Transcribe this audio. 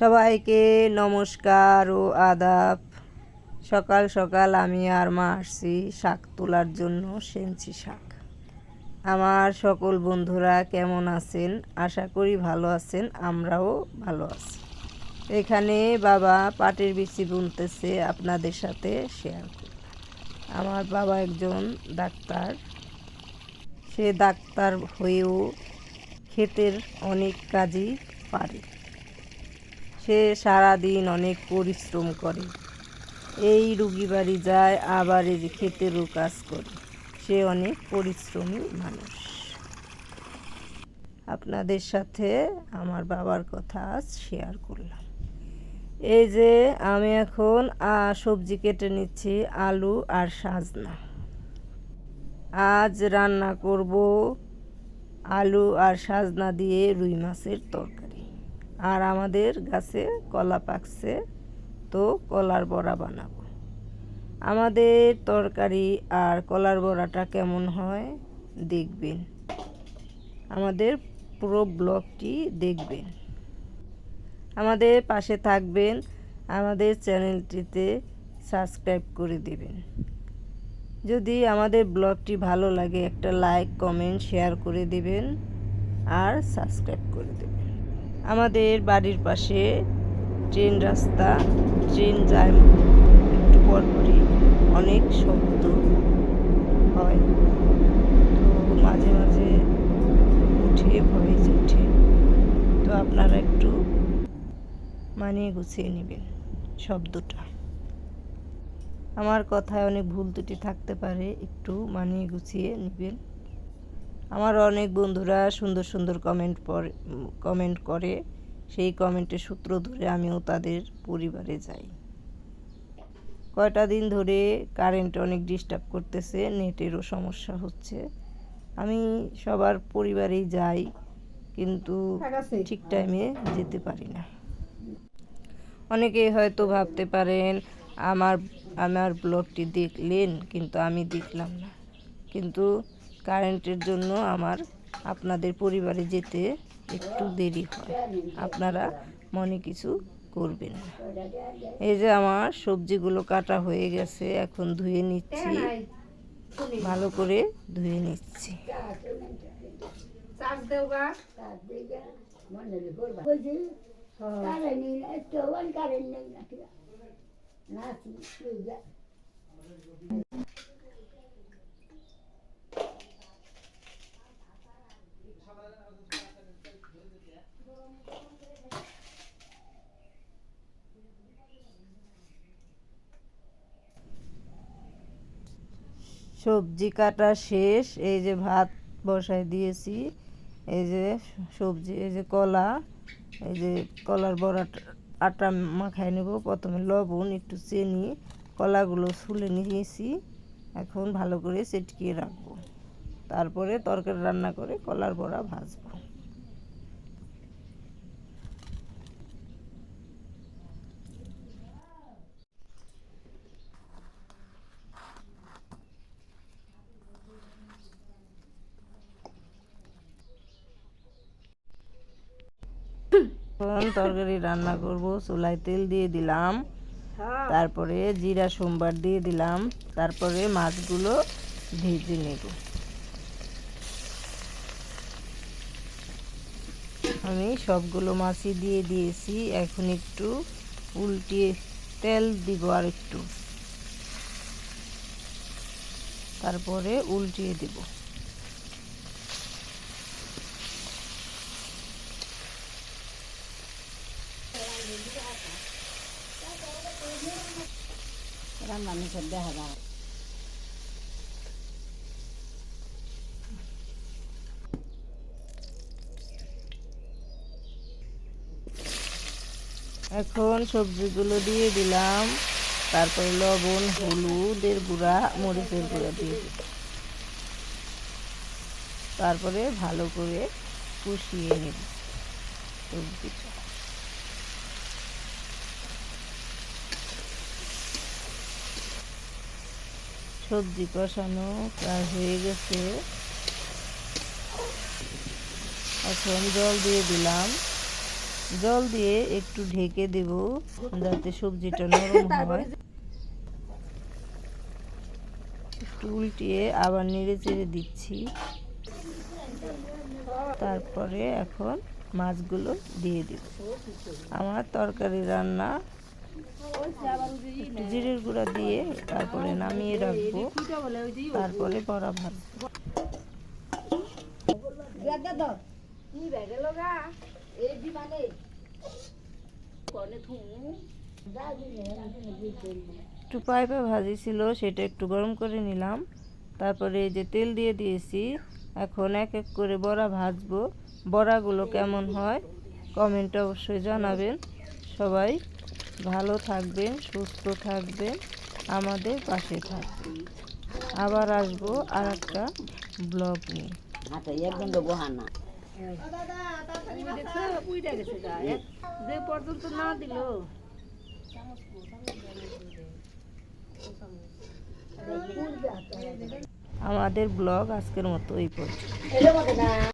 সবাইকে নমস্কার ও আদাব। সকাল সকাল আমি আর মা আসছি শাক তোলার জন্য, সেঞ্চি শাক। আমার সকল বন্ধুরা কেমন আছেন? আশা করি ভালো আছেন, আমরাও ভালো আছি। এখানে বাবা পাটের বিচি বুনতেছে, আপনাদের সাথে শেয়ার করি। আমার বাবা একজন ডাক্তার, সে ডাক্তার হয়েও ক্ষেতের অনেক কাজই পারে। সে সারাদিন অনেক পরিশ্রম করে, এই রুগী বাড়ি যায়, আবার এই যে ক্ষেতেরও কাজ করে। সে অনেক পরিশ্রমী মানুষ। আপনাদের সাথে আমার বাবার কথা আজ শেয়ার করলাম। এই যে আমি এখন সবজি কেটে নিচ্ছি, আলু আর সাজনা। আজ রান্না করব আলু আর সাজনা দিয়ে রুই মাছের তরকারি। আর আমাদের গাছে কলা পাকছে, তো কলার বড়া বানাবো। আমাদের তরকারি আর কলার বড়াটা কেমন হয় দেখবেন, আমাদের পুরো ব্লগটি দেখবেন, আমাদের পাশে থাকবেন, আমাদের চ্যানেলটিতে সাবস্ক্রাইব করে দেবেন। যদি আমাদের ব্লগটি ভালো লাগে একটা লাইক, কমেন্ট, শেয়ার করে দেবেন আর সাবস্ক্রাইব করে দেবেন। আমাদের বাড়ির পাশে ট্রেন রাস্তা, ট্রেন যায় একটু পরপরই, অনেক শব্দ হয়, তো মাঝে মাঝে উঠে ভয়েস উঠে, তো আপনারা একটু মানিয়ে গুছিয়ে নেবেন শব্দটা। আমার কথায় অনেক ভুল ত্রুটি থাকতে পারে, একটু মানিয়ে গুছিয়ে নেবেন। আমার অনেক বন্ধুরা সুন্দর সুন্দর কমেন্ট করে, সেই কমেন্টের সূত্র ধরে আমিও তাদের পরিবারে যাই। কয়টা দিন ধরে কারেন্ট অনেক ডিস্টার্ব করতেছে, নেটেরও সমস্যা হচ্ছে। আমি সবার পরিবারেই যাই, কিন্তু ঠিক টাইমে যেতে পারি না। অনেকে হয়তো ভাবতে পারেন আমার ব্লগটি দেখলেন, কিন্তু আমি দেখলাম না। কিন্তু কারেন্টের জন্য আমার আপনাদের পরিবারে যেতে একটু দেরি হয়, আপনারা মনে কিছু করবেন না। এই যে আমার সবজিগুলো কাটা হয়ে গেছে, এখন ধুয়ে নিচ্ছি, ভালো করে ধুয়ে নিচ্ছি। সবজি কাটা শেষ, এই যে ভাত বসায় দিয়েছি, এই যে সবজি, এই যে কলা, এই যে কলার বড়াটা আটা মাখায় নেব। প্রথমে লবণ, একটু চিনি, কলাগুলো ছুলে নিয়েছি, এখন ভালো করে চেটকিয়ে রাখবো, তারপরে তরকারি রান্না করে কলার বড়া ভাজবো। এখন তরকারি রান্না করব, চুলায় তেল দিয়ে দিলাম, তারপরে জিরা সোমবার দিয়ে দিলাম, তারপরে মাছগুলো ভেজে নেব। আমি সবগুলো মাছই দিয়ে দিয়েছি, এখন একটু উল্টিয়ে তেল দিব আর একটু, তারপরে উল্টিয়ে দেব। এখন সবজিগুলো দিয়ে দিলাম, তারপরে লবণ, হলুদের গুঁড়া, মরিচের গুঁড়া দিয়ে দিলাম, তারপরে ভালো করে কষিয়ে নেব সবজিটা। সবজি কষানো প্রায় হয়ে গেছে, এখন জল দিয়ে দিলাম, জল দিয়ে একটু ঢেকে দেব যাতে সবজিটা নরম হয়। একটু উল্টিয়ে আবার নেড়ে চেড়ে দিচ্ছি। তারপরে এখন মাছগুলো দিয়ে দিব। আমার তরকারি রান্না একটু জিরের গুঁড়া দিয়ে তারপরে নামিয়ে রাখবো, তারপরে বড়া ভাজবো। একটু পাইপে ভাজি ছিল, সেটা একটু গরম করে নিলাম। তারপরে এই যে তেল দিয়ে দিয়েছি। এখন এক এক করে বড়া ভাজবো। বড়াগুলো কেমন হয় কমেন্টে অবশ্যই জানাবেন। সবাই ভালো থাকবেন, সুস্থ থাকবেন, আমাদের পাশে থাকবেন। আবার আসবো আর একটা ব্লগ নিয়ে। যে পর্যন্ত না দিল আমাদের ব্লগ আজকের মতো এই পর্যন্ত।